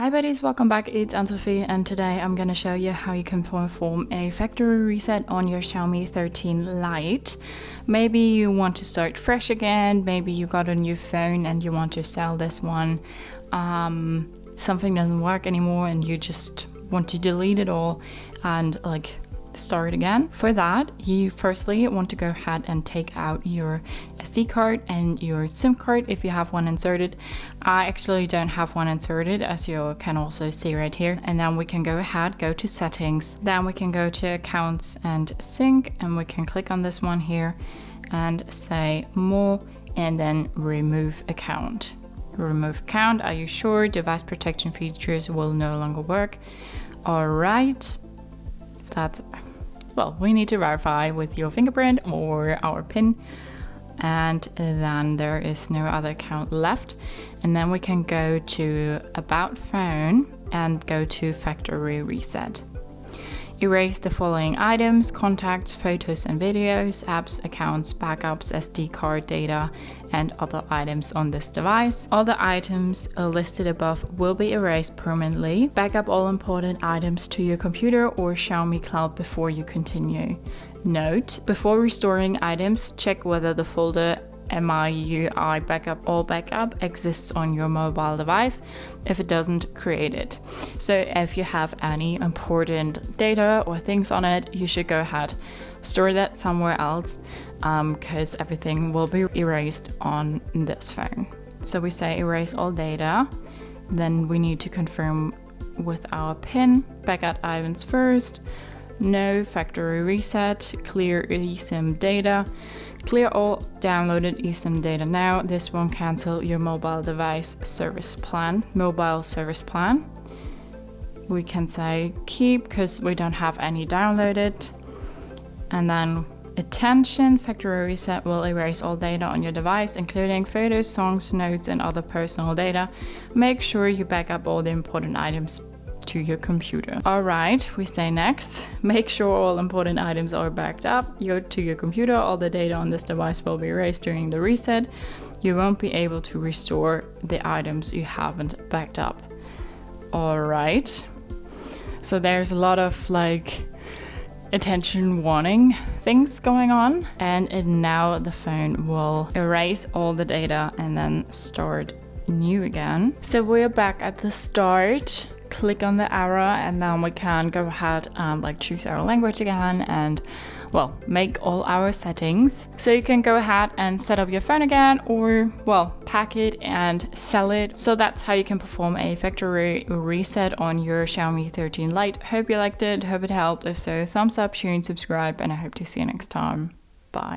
Hi buddies, welcome back. It's Anne-Sophie and today I'm gonna show you how you can perform a factory reset on your Xiaomi 13 Lite. Maybe you want to start fresh again, maybe you got a new phone and you want to sell this one. Something doesn't work anymore and you just want to delete it all and start again. For that, you firstly want to go ahead and take out your SD card and your SIM card if you have one inserted. I actually don't have one inserted, as you can also see right here. And then we can go ahead, go to settings, then we can go to accounts and sync, and we can click on this one here and say more, and then remove account. Remove account, are you sure? Device protection features will no longer work. All right, that's well, we need to verify with your fingerprint or our PIN, and then there is no other account left. And then we can go to About Phone and go to Factory Reset. Erase the following items: contacts, photos and videos, apps, accounts, backups, SD card data, and other items on this device. All the items listed above will be erased permanently. Backup all important items to your computer or Xiaomi Cloud before you continue. Note: before restoring items, check whether the folder MIUI backup all backup exists on your mobile device. If it doesn't, create it. So if you have any important data or things on it, you should go ahead, store that somewhere else, because everything will be erased on this phone. So we say erase all data, then we need to confirm with our PIN. Backup items first, no factory reset, clear eSIM data. Clear all downloaded eSIM data now. This won't cancel your mobile device service plan. Mobile service plan. We can say keep because we don't have any downloaded. And then attention, factory reset will erase all data on your device, including photos, songs, notes, and other personal data. Make sure you back up all the important items to your computer. All right, we say next. Make sure all important items are backed up to your computer. All the data on this device will be erased during the reset. You won't be able to restore the items you haven't backed up. All right. So there's a lot of attention warning things going on, and now the phone will erase all the data and then start new again. So we're back at the start. Click on the arrow and then we can go ahead and choose our language again and make all our settings. So you can go ahead and set up your phone again, or pack it and sell it. So that's how you can perform a factory reset on your Xiaomi 13 Lite. Hope you liked it, hope it helped. If so, thumbs up, share and subscribe, and I hope to see you next time. Bye.